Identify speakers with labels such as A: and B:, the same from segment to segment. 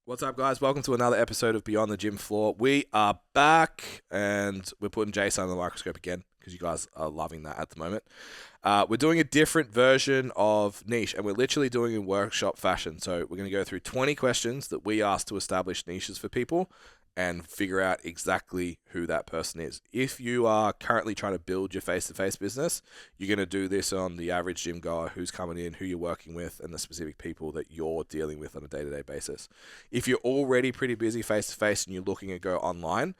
A: What's up, guys? Welcome to another episode of Beyond the Gym Floor. We are back, and we're putting Jason under the microscope again because you guys are loving that at the moment. We're doing a different version of niche, and we're literally doing it in workshop fashion. So we're going to go through 20 questions that we asked to establish niches for people and figure out exactly who that person is. If you are currently trying to build your face-to-face business, you're going to do this on the average gym goer who's coming in, who you're working with, and the specific people that you're dealing with on a day-to-day basis. If you're already pretty busy face-to-face and you're looking to go online,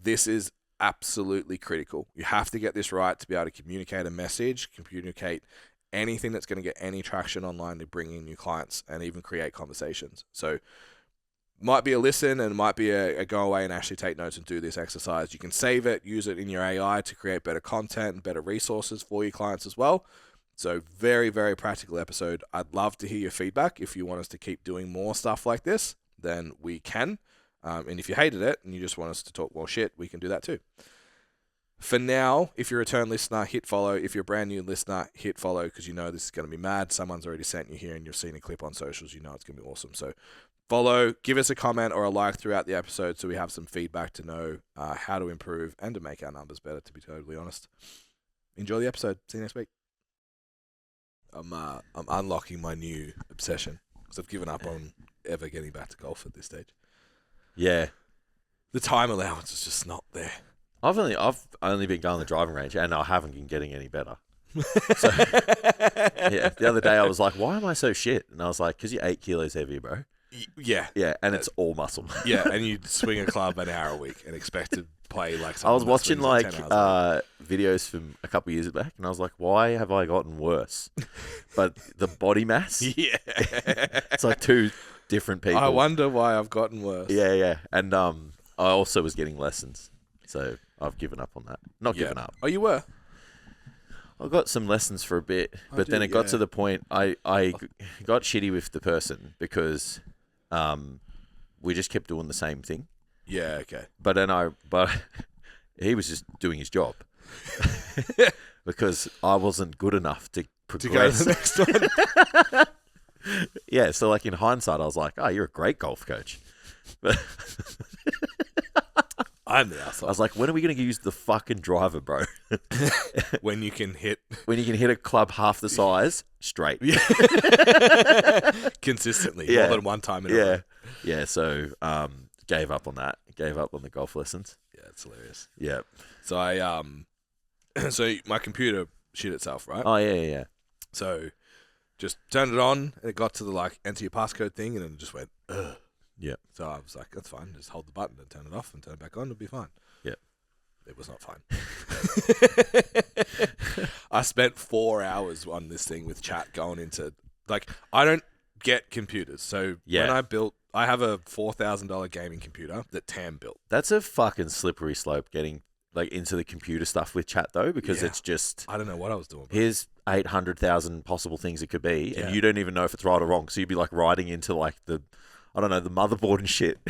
A: this is absolutely critical. You have to get this right to be able to communicate a message, communicate anything that's going to get any traction online to bring in new clients and even create conversations. So might be a listen and might be a go away and actually take notes and do this exercise. You can save it, use it in your AI to create better content and better resources for your clients as well. So very, very practical episode. I'd love to hear your feedback. If you want us to keep doing more stuff like this, then we can. And if you hated it and you just want us to talk more shit, we can do that too. For now, if you're a return listener, hit follow. If you're a brand new listener, hit follow because you know this is going to be mad. Someone's already sent you here and you've seen a clip on socials. You know it's going to be awesome. So follow, give us a comment or a like throughout the episode so we have some feedback to know how to improve and to make our numbers better, to be totally honest. Enjoy the episode. See you next week. I'm unlocking my new obsession because I've given up on ever getting back to golf at this stage.
B: Yeah.
A: The time allowance is just not there.
B: I've only been going to the driving range and I haven't been getting any better. So, yeah, the other day I was like, why am I so shit? And I was like, because you're 8 kilos heavier, bro.
A: Yeah.
B: Yeah, and it's all muscle.
A: Yeah, and you swing a club an hour a week and expect to play like something.
B: I was watching like videos from a couple of years back and I was like, why have I gotten worse? But the body mass,
A: yeah,
B: it's like two different people.
A: I wonder why I've gotten worse.
B: Yeah. And I also was getting lessons. So I've given up on that. Not given up.
A: Oh, you were?
B: I got some lessons for a bit, but then it got to the point I got shitty with the person because we just kept doing the same thing.
A: Yeah, okay.
B: But he was just doing his job because I wasn't good enough to progress.
A: To go to the next one.
B: Yeah, so like in hindsight, I was like, "Oh, you're a great golf coach." But
A: I'm the asshole.
B: I was like, "When are we going to use the fucking driver, bro?"
A: When you can hit
B: a club half the size straight,
A: consistently, more than one time in a row.
B: Yeah. So gave up on that. Gave up on the golf lessons.
A: Yeah, it's hilarious.
B: Yeah.
A: So I so my computer shit itself, right?
B: Oh yeah.
A: So just turned it on and it got to the like enter your passcode thing and then it just went ugh.
B: Yeah.
A: So I was like, that's fine. Just hold the button and turn it off and turn it back on. It'll be fine.
B: Yeah.
A: It was not fine. I spent 4 hours on this thing with chat going into like I don't get computers. So when I have a $4,000 gaming computer that Tam built.
B: That's a fucking slippery slope getting like into the computer stuff with chat though, because it's just
A: I don't know what I was doing. Bro.
B: Here's 800,000 possible things it could be, and you don't even know if it's right or wrong. So you'd be like writing into like the motherboard and shit.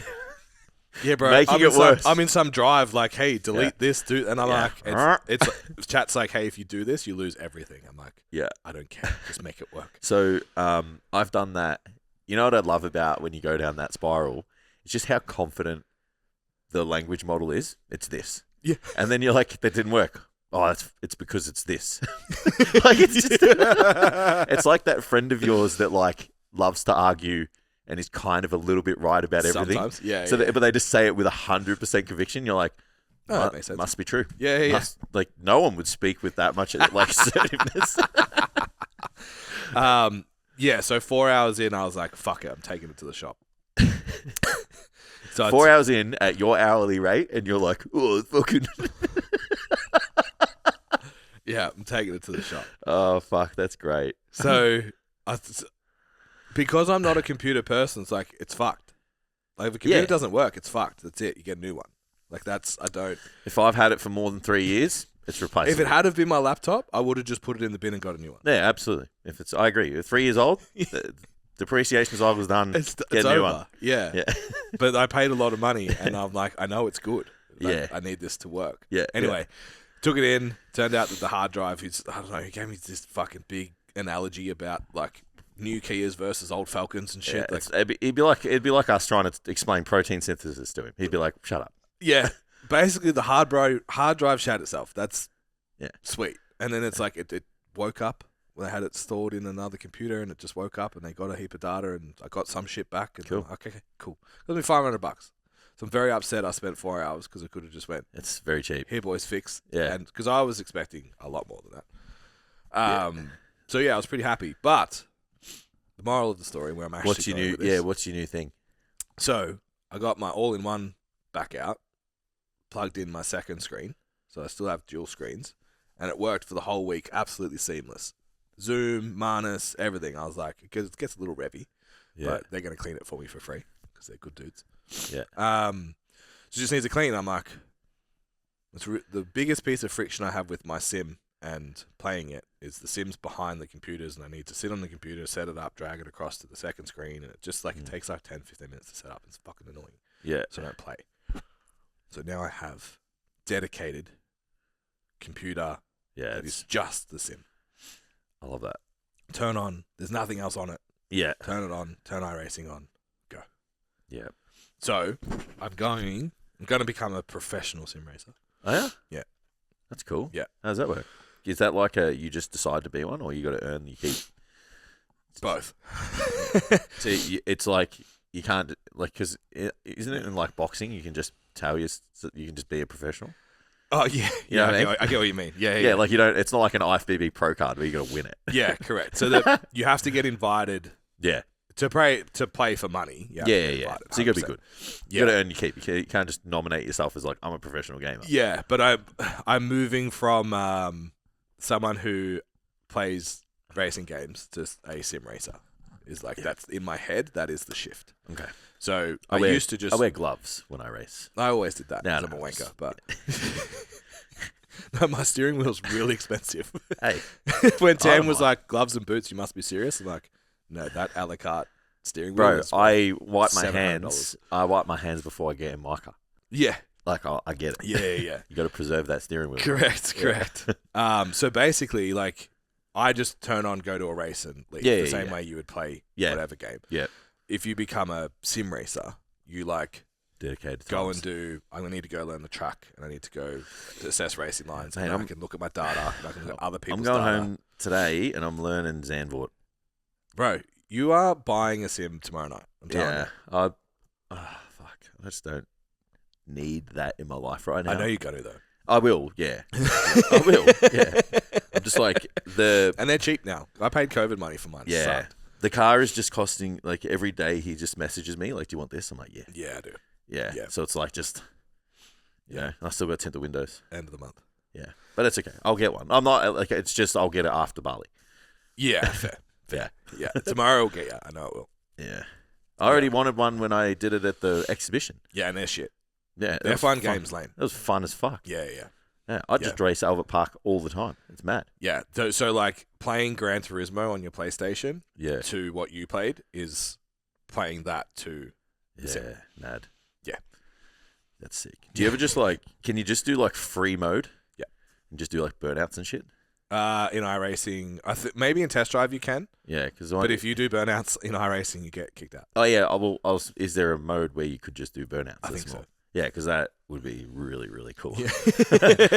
A: Yeah, bro.
B: Making it worse.
A: I'm in some drive like, hey, delete this, dude, and I'm like, it's chat's like, hey, if you do this, you lose everything. I'm like,
B: yeah,
A: I don't care, just make it work.
B: So I've done that. You know what I love about when you go down that spiral? It's just how confident the language model is. It's this.
A: Yeah.
B: And then you're like, that didn't work. Oh, it's because it's this. Like it's just, it's like that friend of yours that like loves to argue and is kind of a little bit right about everything.
A: Sometimes, yeah.
B: So but they just say it with 100% conviction. You're like,
A: oh, that makes sense.
B: Must be true.
A: Yeah.
B: Like no one would speak with that much like assertiveness.
A: Yeah. So 4 hours in, I was like, fuck it, I'm taking it to the shop. So
B: 4 hours in at your hourly rate, and you're like, oh, fucking.
A: Yeah, I'm taking it to the shop.
B: Oh, fuck, that's great.
A: So, because I'm not a computer person, it's like, it's fucked. Like, if a computer doesn't work, it's fucked. That's it. You get a new one. Like, I don't.
B: If I've had it for more than 3 years, it's replaceable.
A: If it had have been my laptop, I would have just put it in the bin and got a new one.
B: Yeah, absolutely. I agree. If 3 years old, depreciation cycle's done.
A: It's
B: get a new
A: over.
B: one.
A: Yeah. But I paid a lot of money, and I'm like, I know it's good. Like, I need this to work.
B: Yeah.
A: Anyway, took it in. Turned out that the hard drive, he gave me this fucking big analogy about like new Kias versus old Falcons and shit.
B: Yeah,
A: like,
B: it'd be like us trying to explain protein synthesis to him. He'd be like, "Shut up."
A: yeah, basically the hard drive shat itself. That's
B: Yeah.
A: sweet. And then it's like it woke up. They had it stored in another computer, and it just woke up, and they got a heap of data, and I got some shit back. And
B: Cool.
A: I'm like, okay, cool. Cost me $500. So I'm very upset. I spent 4 hours because I could have just went,
B: It's very cheap.
A: here, boys, fix.
B: Yeah.
A: And because I was expecting a lot more than that. So yeah, I was pretty happy. But the moral of the story, where I'm actually
B: What's your
A: going
B: new?
A: with this,
B: Yeah. What's your new thing?
A: So I got my all-in-one back out, plugged in my second screen, so I still have dual screens, and it worked for the whole week, absolutely seamless. Zoom, Manus, everything. I was like, it gets a little revvy, but they're going to clean it for me for free because they're good dudes.
B: Yeah.
A: So just needs a clean. I'm like, the biggest piece of friction I have with my sim and playing it is the sim's behind the computers, and I need to sit on the computer, set it up, drag it across to the second screen, and it just like it takes like 10, 15 minutes to set up. It's fucking annoying.
B: Yeah.
A: So I don't play. So now I have dedicated computer
B: Yeah.
A: that is just the sim.
B: I love that.
A: Turn on. There's nothing else on it.
B: Yeah.
A: Turn it on. Turn iRacing on. Go.
B: Yeah.
A: So I'm going to become a professional sim racer.
B: Oh yeah.
A: Yeah.
B: That's cool.
A: Yeah.
B: How does that work? Is that like you just decide to be one, or you got to earn your keep?
A: Both.
B: So it's like you can't because isn't it in like boxing? You can just tell you can just be a professional.
A: Oh yeah.
B: You know what I mean?
A: I get what you mean. Yeah.
B: Yeah, like you don't. It's not like an IFBB Pro card where you got to win it.
A: Yeah, correct. So that you have to get invited
B: Yeah.
A: to play for money. You have to
B: Yeah.
A: get
B: Yeah.
A: invited,
B: So you got to be
A: 100%.
B: good.
A: Yeah.
B: You got to earn your keep. You can't just nominate yourself as like I'm a professional gamer.
A: Yeah, but I'm moving from someone who plays racing games to a sim racer. Is like that's in my head. That is the shift.
B: Okay.
A: So
B: I wear gloves when I race.
A: I always did that
B: No,
A: because I'm a
B: no,
A: wanker, but no, my steering wheel's really expensive.
B: Hey,
A: When Tam
B: don't
A: was
B: mind.
A: like, gloves and boots, you must be serious. I'm like, no, that a la carte steering wheel
B: bro,
A: is
B: I wipe my
A: $700.
B: hands. I wipe my hands before I get in my car.
A: Yeah.
B: Like I get it.
A: Yeah.
B: You got to preserve that steering wheel.
A: Correct. So basically, like, I just turn on, go to a race and leave.
B: Yeah,
A: the same way you would play whatever game.
B: Yeah.
A: If you become a sim racer, you like
B: Dedicated.
A: go
B: times.
A: and do. I'm gonna need to go learn the track, and I need to go assess racing lines, and
B: Mate,
A: then I can look at my data, and I can look at other people's
B: I'm going
A: data.
B: home today and I'm learning Zandvoort.
A: Bro, you are buying a sim tomorrow night. I'm telling you.
B: Fuck. I just don't need that in my life right now.
A: I know you got to though.
B: I will. Yeah. I will. Yeah. I'm just like
A: And they're cheap now. I paid COVID money for mine.
B: Yeah.
A: Sucked.
B: The car is just costing like every day. He just messages me like, "Do you want this?" I'm like, "Yeah."
A: Yeah, I do.
B: Yeah.
A: Yeah.
B: So it's like just, you know, I still got tinted windows.
A: End of the month.
B: Yeah, but it's okay. I'll get one. I'm not like it's just I'll get it after Bali.
A: Yeah, fair. Yeah. Tomorrow will get you. I know it will.
B: Yeah. I already wanted one when I did it at the exhibition.
A: Yeah, and they're shit.
B: Yeah,
A: They're fun games, Lane.
B: It was fun as fuck.
A: Yeah.
B: Yeah, I just race Albert Park all the time. It's mad.
A: Yeah. So like playing Gran Turismo on your PlayStation
B: Yeah.
A: to what you played is playing that to the sim.
B: Yeah, mad.
A: Yeah.
B: That's sick. Do you ever just like, can you just do like free mode?
A: Yeah.
B: And just do like burnouts and shit?
A: In iRacing, maybe in test drive you can,
B: Yeah, because
A: but if you do burnouts in iRacing, you get kicked out.
B: Oh yeah, is there a mode where you could just do burnouts?
A: I think so.
B: Yeah, because that would be really, really cool.
A: Yeah.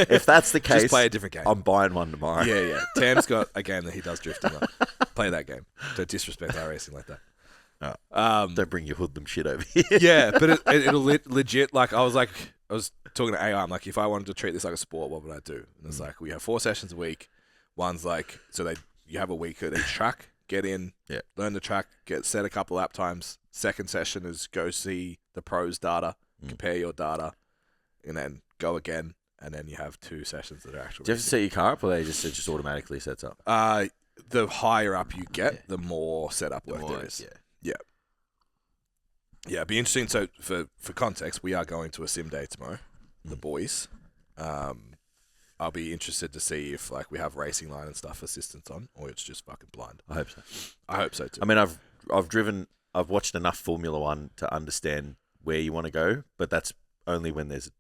B: If that's the case,
A: Just play a different game.
B: I'm buying one tomorrow.
A: Yeah. Tam's got a game that he does drifting on. Play that game. Don't disrespect iRacing like that.
B: Don't bring your hoodlum shit over here.
A: Yeah, but it'll legit, like, I was talking to AI, I'm like, if I wanted to treat this like a sport, what would I do? And it's like, we have 4 sessions a week. One's like, you have a week at each track, get in, learn the track, set a couple lap times. Second session is go see the pros' data, compare your data, and then go again. And then you have 2 sessions that are actually.
B: Do you have to set your car up, or it just automatically sets up?
A: The higher up you get, the more setup work there is. Yeah. Yeah, it'd be interesting. So for context, we are going to a sim day tomorrow, the boys. I'll be interested to see if like we have racing line and stuff assistance on, or it's just fucking blind.
B: I hope so.
A: I hope so too.
B: I mean, I've watched enough Formula One to understand where you want to go, but that's only when there's.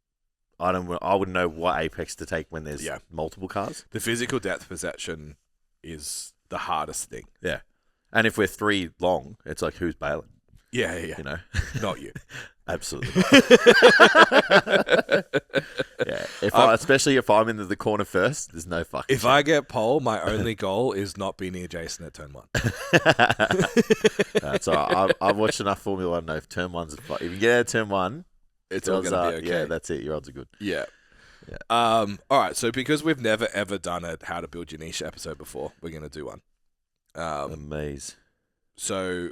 B: I wouldn't know what apex to take when there's multiple cars.
A: The physical depth perception is the hardest thing.
B: Yeah. And if we're 3 long, it's like, who's bailing?
A: Yeah.
B: You know,
A: Not you.
B: absolutely. Yeah. Especially if I'm into the corner first, there's no fucking.
A: If I get pole, my only goal is not be near Jason at turn 1.
B: That's all right. I've watched enough Formula 1 to know if turn 1's if you get out of turn 1,
A: It's all going to be okay.
B: Yeah, that's it. Your odds are good.
A: Yeah. All right. So because we've never ever done a How to Build Your Niche episode before, we're going to do one.
B: Amaze.
A: So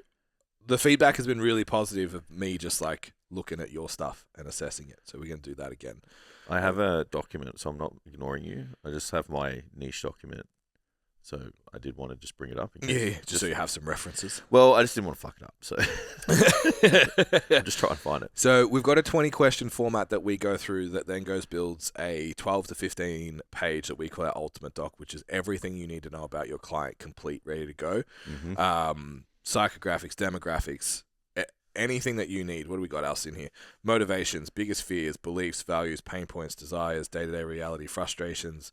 A: the feedback has been really positive of me just like looking at your stuff and assessing it. So we're going to do that again.
B: I have a document, so I'm not ignoring you. I just have my niche document. So I did want to just bring it up.
A: Yeah, just so you have some references.
B: Well, I just didn't want to fuck it up, so I'm just trying to find it.
A: So we've got a 20-question format that we go through that then builds a 12 to 15 page that we call our ultimate doc, which is everything you need to know about your client, complete, ready to go.
B: Mm-hmm.
A: Psychographics, demographics, anything that you need. What do we got else in here? Motivations, biggest fears, beliefs, values, pain points, desires, day-to-day reality, frustrations,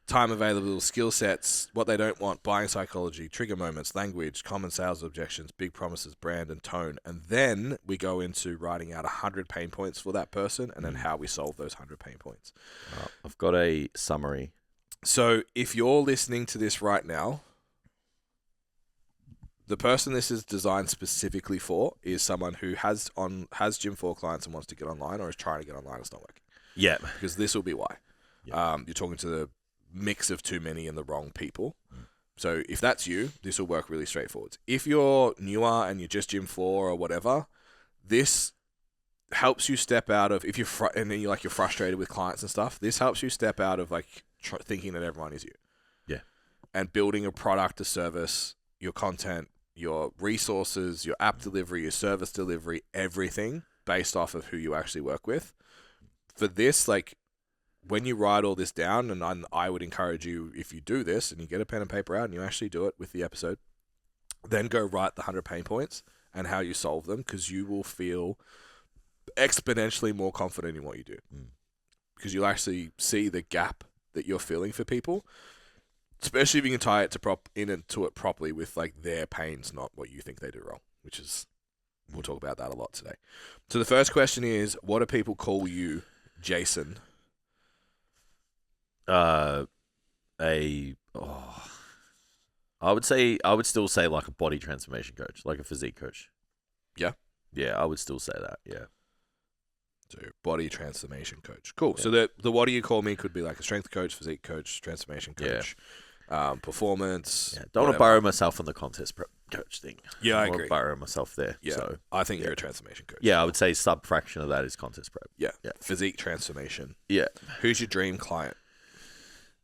A: time available, skill sets, what they don't want, buying psychology, trigger moments, language, common sales objections, big promises, brand, and tone. And then we go into writing out 100 pain points for that person and then how we solve those 100 pain points.
B: I've got a summary.
A: So if you're listening to this right now, the person this is designed specifically for is someone who has Gym 4 clients and wants to get online or is trying to get online. It's not working.
B: Yeah.
A: Because this will be why.
B: Yeah.
A: You're talking to the mix of too many and the wrong people. So if that's you, this will work really straightforward. If you're newer and you're just Gym 4 or whatever, this helps you step out of, if you're and then you're frustrated with clients and stuff, this helps you step out of thinking that everyone is you.
B: Yeah.
A: And building a product, a service, your content, your resources, your app delivery, your service delivery, everything based off of who you actually work with. For this, when you write all this down, and I would encourage you, if you do this and you get a pen and paper out and you actually do it with the episode, then go write the 100 pain points and how you solve them, because you will feel exponentially more confident in what you do. Because you'll actually see the gap that you're feeling for people, especially if you can tie it into it properly with their pains, not what you think they do wrong, which is, we'll talk about that a lot today. So the first question is, what do people call you, Jason?
B: I would still say a body transformation coach, like a physique coach.
A: Yeah?
B: Yeah, I would still say that, yeah.
A: So body transformation coach. Cool. Yeah. So the what do you call me could be like a strength coach, physique coach, transformation coach, performance.
B: Yeah, don't want to borrow myself on the contest prep coach thing.
A: Yeah, I
B: want
A: agree.
B: to borrow myself there.
A: Yeah,
B: so,
A: I think you're a transformation coach.
B: Yeah, I would say sub-fraction of that is contest prep.
A: Yeah. Physique transformation.
B: Yeah.
A: Who's your dream client?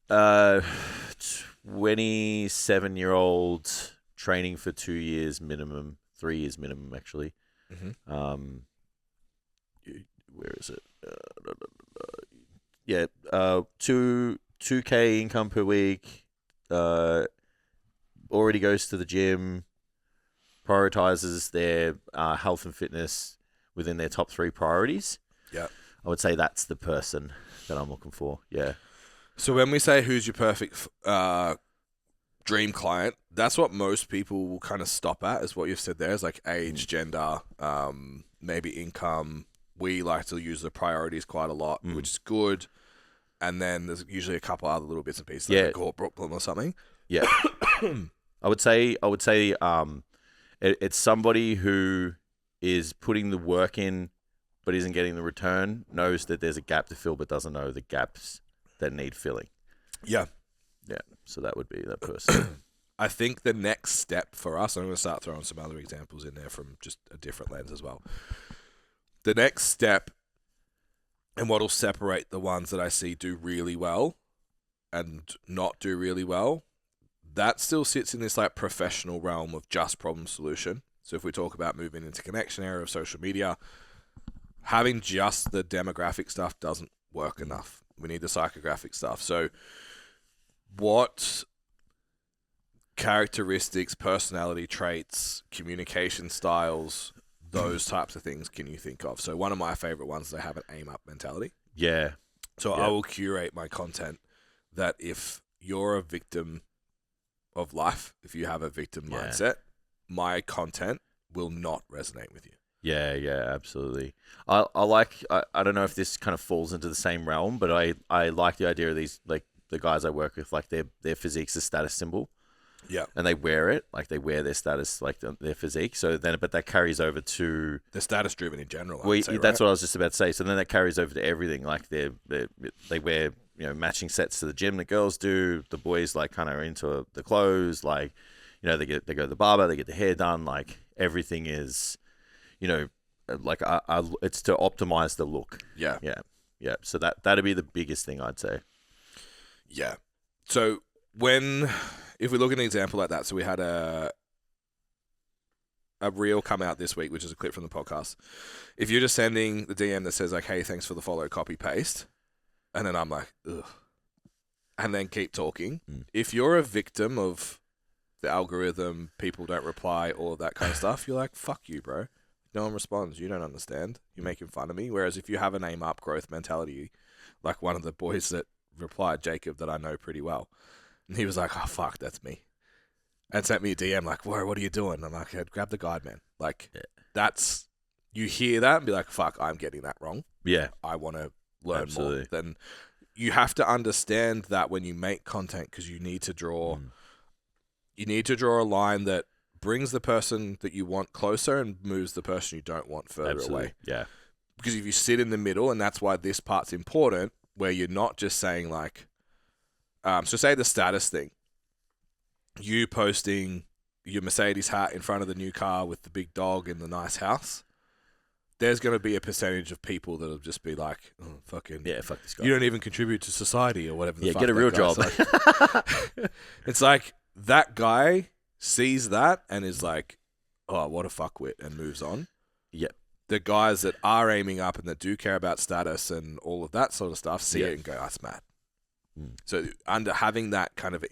B: 27-year-old training for 2 years minimum, 3 years minimum actually.
A: Mm-hmm.
B: Where is it? 2K income per week. Already goes to the gym. Prioritizes their health and fitness within their top 3 priorities.
A: Yeah,
B: I would say that's the person that I'm looking for. Yeah.
A: So when we say who's your perfect dream client, that's what most people will kind of stop at, is what you've said there, is age, gender, maybe income. We like to use the priorities quite a lot, which is good. And then there's usually a couple other little bits and pieces, like a corporate problem or something.
B: Yeah. I would say it's somebody who is putting the work in but isn't getting the return, knows that there's a gap to fill but doesn't know the gaps that need filling.
A: Yeah.
B: Yeah. So that would be that person.
A: I think the next step for us, I'm going to start throwing some other examples in there from just a different lens as well. The next step, and what will separate the ones that I see do really well and not do really well, that still sits in this professional realm of just problem solution. So if we talk about moving into connection area of social media, having just the demographic stuff doesn't work enough. We need the psychographic stuff. So what characteristics, personality traits, communication styles, those types of things can you think of? So one of my favorite ones is they have an aim up mentality.
B: Yeah.
A: So I will curate my content that if you're a victim of life, if you have a victim mindset, my content will not resonate with you.
B: Yeah, absolutely. I don't know if this kind of falls into the same realm, but I like the idea of these, like the guys I work with, like their physique's a status symbol.
A: Yeah.
B: And they wear it, like they wear their status, like their physique. So then, but that carries over to
A: they're status driven in general.
B: That's what I was just about to say. So then that carries over to everything. Like they wear, you know, matching sets to the gym that girls do. The boys like kind of are into the clothes, like, you know, they go to the barber, they get the hair done. Like everything is, you know, like it's to optimize the look.
A: Yeah.
B: So that'd be the biggest thing I'd say.
A: Yeah. So if we look at an example like that, so we had a reel come out this week, which is a clip from the podcast. If you're just sending the DM that says like, "Hey, thanks for the follow," copy paste, and then I'm like, ugh, and then keep talking. If you're a victim of the algorithm, people don't reply, all of that kind of stuff, you're like, fuck you, bro. No one responds. You don't understand. You're making fun of me. Whereas if you have an aim up growth mentality, like one of the boys that replied, Jacob, that I know pretty well, and he was like, oh, fuck, that's me. And sent me a DM like, whoa, what are you doing? I'm like, grab the guide, man. Like, that's, you hear that and be like, fuck, I'm getting that wrong.
B: Yeah.
A: I want to learn
B: Absolutely.
A: more. Then you have to understand that when you make content, because you need to draw a line that brings the person that you want closer and moves the person you don't want further away.
B: Yeah.
A: Because if you sit in the middle, and that's why this part's important, where you're not just saying like, so say the status thing, you posting your Mercedes hat in front of the new car with the big dog in the nice house, there's going to be a percentage of people that'll just be like, oh, fucking,
B: fuck this guy.
A: You don't even contribute to society or whatever the fuck.
B: Get a real job.
A: Like. It's like that guy sees that and is like, oh, what a fuckwit, and moves on.
B: Yep.
A: The guys that are aiming up and that do care about status and all of that sort of stuff see it and go, that's mad. So having that kind of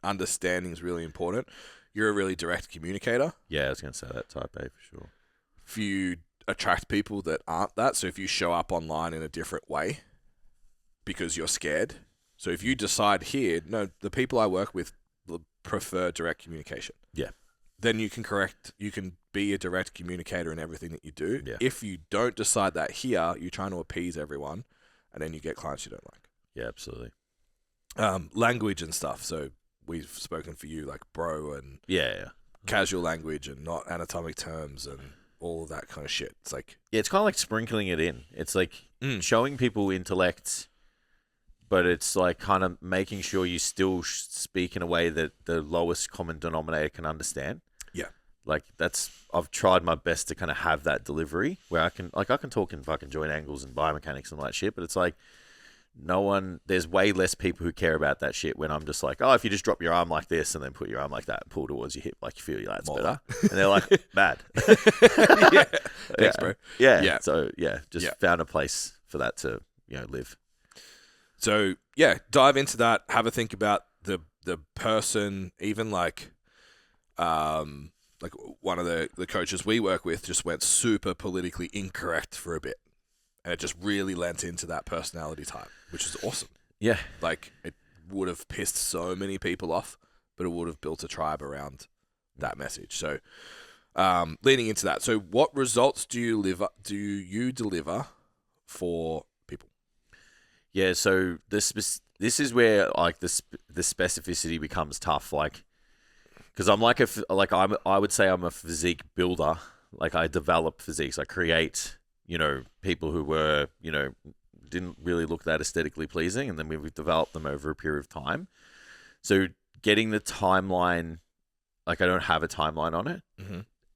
A: understanding is really important. You're a really direct communicator.
B: Yeah, I was going to say that type A for sure.
A: If you attract people that aren't that, so if you show up online in a different way because you're scared. So if you decide here, no, the people I work with prefer direct communication.
B: Yeah.
A: Then you can be a direct communicator in everything that you do.
B: Yeah.
A: If you don't decide that here, you're trying to appease everyone, and then you get clients you don't like.
B: Yeah, absolutely.
A: Language and stuff. So we've spoken for you like bro and casual language and not anatomic terms and all of that kind of shit. It's like,
B: yeah, it's kind of like sprinkling it in. It's like showing people intellect, but it's like kind of making sure you still speak in a way that the lowest common denominator can understand. Yeah. Like I've tried my best to kind of have that delivery where I can talk in fucking joint angles and biomechanics and all that shit, but it's like there's way less people who care about that shit when I'm just like, oh, if you just drop your arm like this and then put your arm like that and pull towards your hip, like you feel your lats better. And they're like, bad.
A: Thanks, bro.
B: Yeah. So found a place for that to, live.
A: So dive into that. Have a think about the person. Even like one of the coaches we work with just went super politically incorrect for a bit, and it just really lent into that personality type, which is awesome. Yeah, like it would have pissed so many people off, but it would have built a tribe around that message. So, leaning into that. So, what results do you deliver for people?
B: Yeah, so this is where like the specificity becomes tough, like because I'm I would say I'm a physique builder. Like I develop physiques, I create people who were didn't really look that aesthetically pleasing, and then we've developed them over a period of time. So getting the timeline, like I don't have a timeline on it,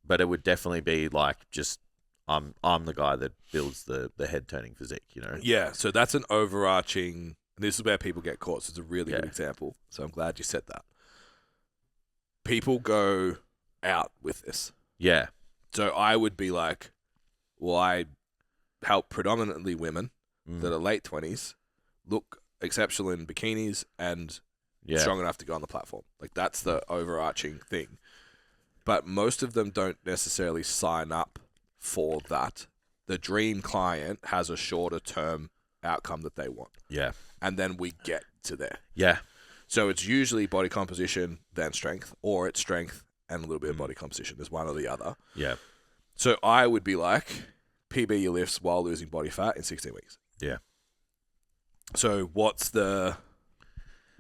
B: but it would definitely be like just. I'm the guy that builds the head turning physique,
A: Yeah, so that's an overarching. This is where people get caught. So it's a really good example. So I'm glad you said that. People go out with this. Yeah. So I would be like, well, I help predominantly women that are late 20s look exceptional in bikinis and strong enough to go on the platform. Like that's the overarching thing. But most of them don't necessarily sign up for that. The dream client has a shorter term outcome that they want. Yeah. And then we get to there. Yeah. So it's usually body composition, then strength, or it's strength and a little bit of body composition. There's one or the other.
B: Yeah.
A: So I would be like, PB your lifts while losing body fat in 16 weeks.
B: Yeah.
A: So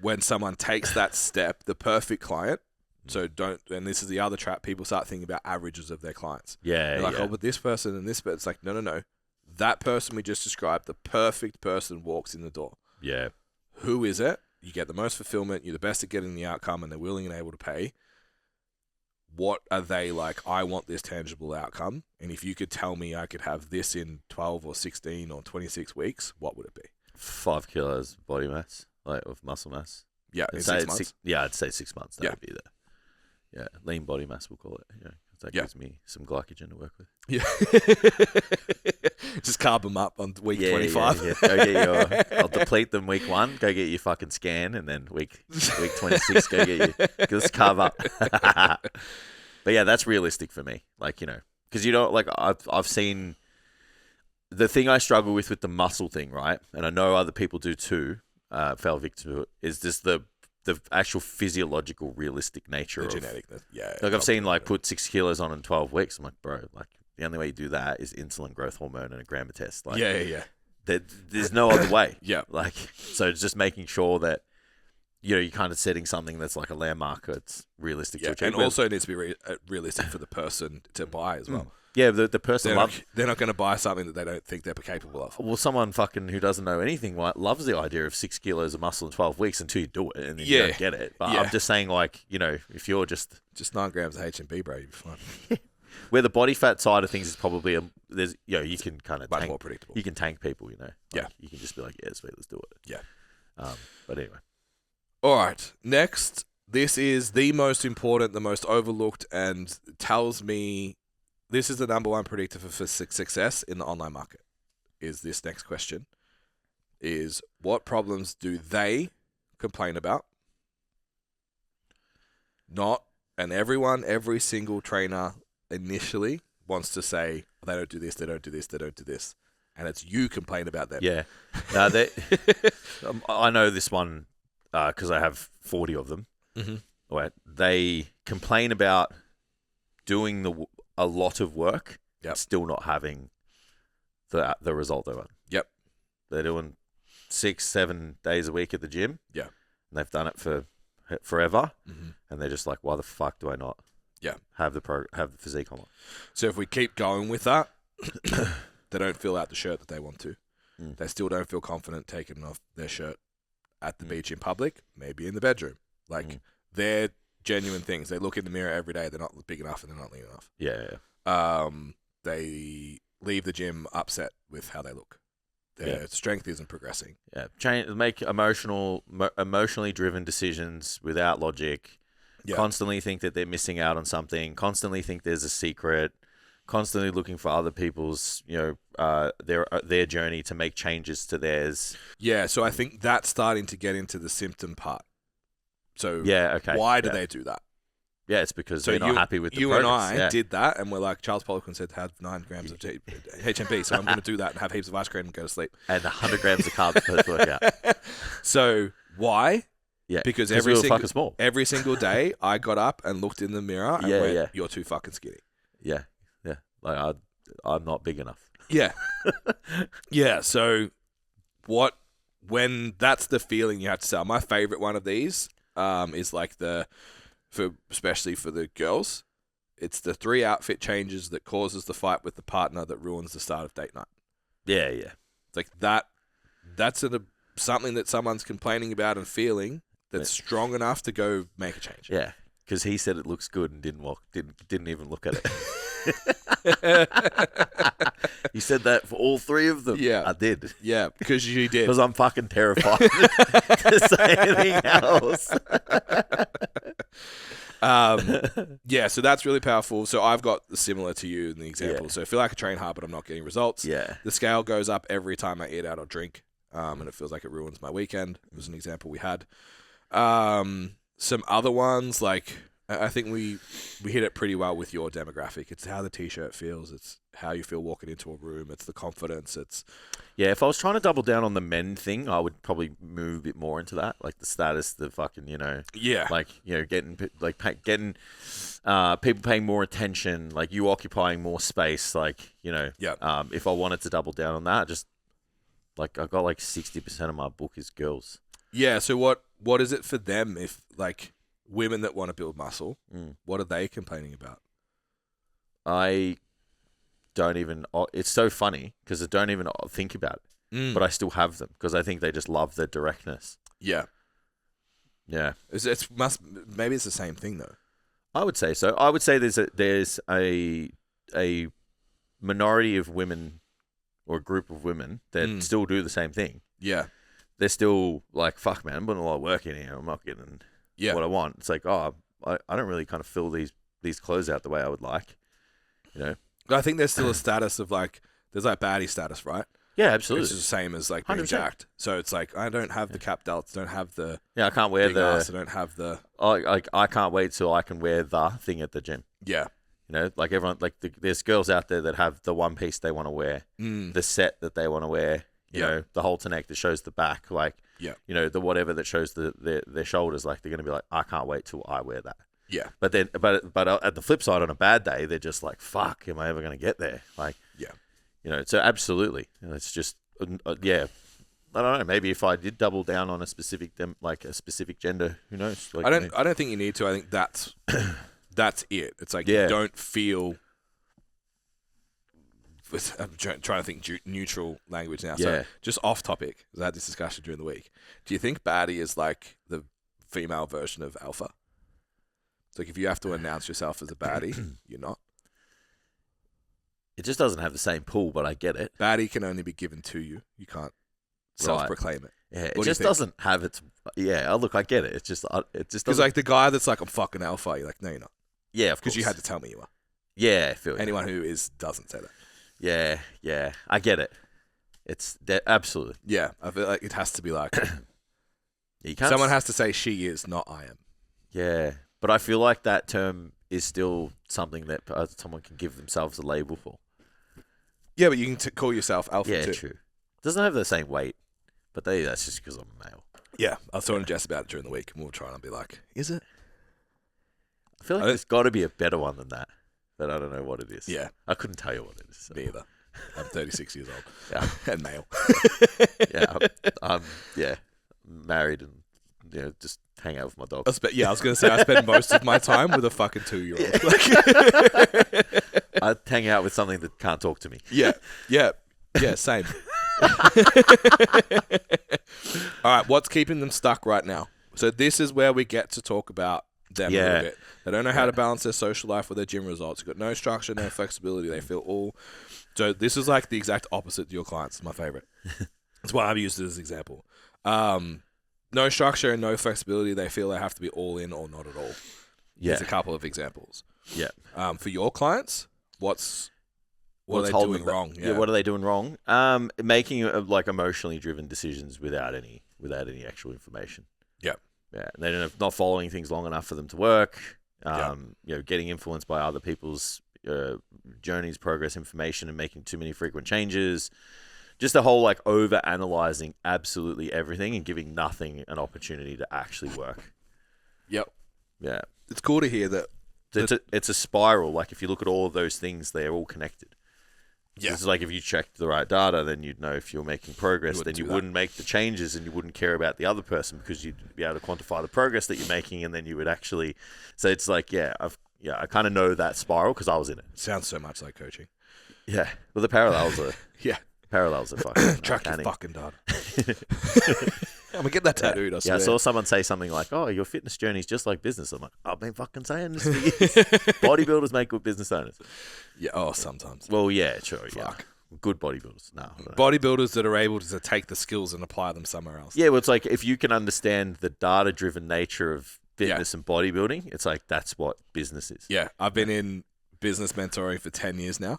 A: when someone takes that step, the perfect client, and this is the other trap, people start thinking about averages of their clients.
B: Yeah.
A: They're like, oh, but this person and this, but it's like, no. That person we just described, the perfect person walks in the door.
B: Yeah.
A: Who is it? You get the most fulfillment, you're the best at getting the outcome, and they're willing and able to pay. What are they like? I want this tangible outcome. And if you could tell me I could have this in 12 or 16 or 26 weeks, what would it be?
B: 5 kilos body mass, like of muscle mass.
A: Yeah, in 6 months.
B: I'd say 6 months. That would be there. Yeah, lean body mass, we'll call it. Yeah, 'cause that gives me some glycogen to work with.
A: Yeah. Just carb them up on week 25.
B: Yeah. Go get I'll deplete them week 1. Go get your fucking scan, and then week 26, go get just carb up. But yeah, that's realistic for me. Like, because I've seen the thing I struggle with the muscle thing, right? And I know other people do too. Fell victim to it. Is just the actual physiological, realistic nature of
A: genetic. Yeah.
B: Like I've seen put 6 kilos on in 12 weeks. I'm like, bro, the only way you do that is insulin growth hormone and a gram of test.
A: Yeah.
B: There's no other way.
A: Yeah.
B: So it's just making sure that you're kind of setting something that's like a landmark. It's realistic to achieve.
A: And also it needs to be realistic for the person to buy as well.
B: Yeah, the person
A: they're not going to buy something that they don't think they're capable of.
B: Well, someone fucking who doesn't know anything loves the idea of 6 kilos of muscle in 12 weeks until you do it and then you don't get it. But I'm just saying, if you're just
A: 9 grams of H&B, bro, you'll be fine.
B: Where the body fat side of things is probably you can kind of
A: much more predictable.
B: You can tank people,
A: Yeah,
B: you can just be like, yeah, sweet, let's do it.
A: Yeah.
B: But anyway.
A: All right. Next, this is the most important, the most overlooked, and tells me this is the number one predictor for success in the online market. Is this next question? Is what problems do they complain about? Every single trainer initially wants to say, they don't do this, they don't do this, they don't do this. And it's you complain about them.
B: Yeah. No, I know this one because I have 40 of them.
A: Mm-hmm.
B: Right. They complain about doing a lot of work, still not having the result they want.
A: Yep.
B: They're doing 6-7 days a week at the gym.
A: Yeah.
B: And they've done it for forever.
A: Mm-hmm.
B: And they're just like, why the fuck do I not have the physique on?
A: So if we keep going with that, they don't fill out the shirt that they want to. They still don't feel confident taking off their shirt at the beach in public, maybe in the bedroom. They're genuine things. They look in the mirror every day. They're not big enough and they're not lean enough.
B: Yeah.
A: They leave the gym upset with how they look. Their strength isn't progressing.
B: Yeah. Make emotionally driven decisions without logic. Yeah. Constantly think that they're missing out on something. Constantly think there's a secret. Constantly looking for other people's, their journey to make changes to theirs.
A: Yeah. So I think that's starting to get into the symptom part. So why do they do that?
B: Yeah, it's because they're not happy with the
A: progress.
B: You and
A: I did that, and we're like, Charles Poliquin said have 9 grams of H&B, so I'm going to do that and have heaps of ice cream and go to sleep.
B: And 100 grams of carbs per workout.
A: So why?
B: Yeah,
A: because every single day I got up and looked in the mirror and went, you're too fucking skinny.
B: Yeah. Like I'm not big enough.
A: Yeah. Yeah, so when that's the feeling you have to sell. My favorite one of these is like especially for the girls, it's the 3 outfit changes that causes the fight with the partner that ruins the start of date night.
B: Yeah.
A: It's like that's something that someone's complaining about and feeling that's strong enough to go make a change.
B: Yeah, because he said it looks good and didn't even look at it. You said that for all 3 of them.
A: Yeah,
B: I did.
A: Yeah, because you did.
B: Because I'm fucking terrified to say anything else.
A: So that's really powerful. So I've got similar to you in the example.
B: Yeah.
A: So I feel like I train hard, but I'm not getting results.
B: Yeah.
A: The scale goes up every time I eat out or drink, and it feels like it ruins my weekend. It was an example we had. Some other ones like I think we hit it pretty well with your demographic. It's how the t-shirt feels. It's how you feel walking into a room. It's the confidence. It's
B: if I was trying to double down on the men thing, I would probably move a bit more into that, like the status, the fucking, like, getting people paying more attention, like you occupying more space, like, if I wanted to double down on that, just like I got like 60% of my book is girls.
A: Yeah. So what is it for them if like women that want to build muscle, what are they complaining about?
B: I don't even... It's so funny because I don't even think about it, but I still have them because I think they just love their directness.
A: Yeah.
B: Yeah.
A: Maybe it's the same thing though.
B: I would say so. I would say there's a minority of women or a group of women that still do the same thing.
A: Yeah.
B: They're still like, fuck man, I'm putting a lot of work in here. I'm not getting what I want. It's like, I don't really kind of fill these clothes out the way I would like.
A: I think there's still a status of like, there's like baddie status, right?
B: Yeah, absolutely.
A: It's the same as like being 100%. Jacked. So it's like, I don't have the cap delts, don't have the
B: I can't wear the
A: ass, I don't have the
B: I can't wait till I can wear the thing at the gym.
A: Yeah.
B: Like everyone, like there's girls out there that have the one piece they want to wear, the set that they want to wear, you know, the halter neck that shows the back, like, the whatever that shows their shoulders, like they're going to be like, I can't wait till I wear that.
A: Yeah.
B: But then, but at the flip side, on a bad day, they're just like, fuck, am I ever going to get there? Like, so absolutely. It's just, I don't know. Maybe if I did double down on a specific gender, who knows? Like,
A: I don't think you need to. I think that's it. It's like you don't feel. I'm trying to think neutral language now. So just off topic, because I had this discussion during the week. Do you think baddie is like the female version of alpha? It's like if you have to announce yourself as a baddie, you're not.
B: It just doesn't have the same pull, but I get it.
A: Baddie can only be given to you. You can't self-proclaim it.
B: Yeah, it just doesn't have its... Yeah, look, I get it. It just doesn't...
A: Because like the guy that's like, I'm fucking alpha, you're like, no, you're not.
B: Yeah, of course.
A: Because you had to tell me you were.
B: Yeah, I feel you.
A: Anyone who is doesn't say that.
B: Yeah, I get it. It's... Absolutely.
A: Yeah, I feel like it has to be like...
B: Someone
A: has to say she is, not I am.
B: Yeah, but I feel like that term is still something that someone can give themselves a label for.
A: Yeah, but you can call yourself alpha too.
B: Yeah, true. Doesn't have the same weight, but that's just because I'm a male.
A: Yeah, I was talking to Jess about it during the week, and we were trying to be like, is it?
B: I feel like there's got to be a better one than that, but I don't know what it is.
A: Yeah.
B: I couldn't tell you what it is. So.
A: Me either. I'm 36 years old.
B: Yeah.
A: And male.
B: I'm married and, just hang out with my dog.
A: I was going to say, I spend most of my time with a fucking 2-year-old.
B: I hang out with something that can't talk to me.
A: Yeah, same. All right, what's keeping them stuck right now? So this is where we get to talk about them a little bit. They don't know how to balance their social life with their gym results. They've got no structure, no flexibility. They feel all... So this is like the exact opposite to your clients. My favorite. That's why I've used it as an example. No structure and no flexibility. They feel they have to be all in or not at all.
B: Yeah.
A: There's a couple of examples.
B: Yeah.
A: For your clients, what are they doing wrong?
B: Yeah, what are they doing wrong? Making like emotionally driven decisions without any actual information.
A: Yeah.
B: Yeah. They're not following things long enough for them to work. Getting influenced by other people's journeys, progress, information, and making too many frequent changes. Just the whole like over analyzing absolutely everything and giving nothing an opportunity to actually work.
A: Yep.
B: Yeah.
A: It's cool to hear that.
B: It's a spiral. Like if you look at all of those things, they're all connected. Yeah. It's like if you checked the right data, then you'd know if you're making progress, then you wouldn't make the changes and you wouldn't care about the other person because you'd be able to quantify the progress that you're making, and then you would actually... So it's like, I kind of know that spiral because I was in it.
A: Sounds so much like coaching.
B: Yeah. Well, the parallels are... Parallels are fucking...
A: Track your fucking data. I'm going to get that tattooed, I swear.
B: I saw someone say something like, oh, your fitness journey is just like business. I'm like, I've been fucking saying this for years. Bodybuilders make good business owners.
A: Yeah, sometimes.
B: Well, yeah, sure.
A: Fuck.
B: Yeah. Good bodybuilders. No.
A: Bodybuilders that are able to take the skills and apply them somewhere else.
B: Yeah, well, it's like if you can understand the data-driven nature of fitness and bodybuilding, it's like that's what business is.
A: Yeah, I've been in business mentoring for 10 years now.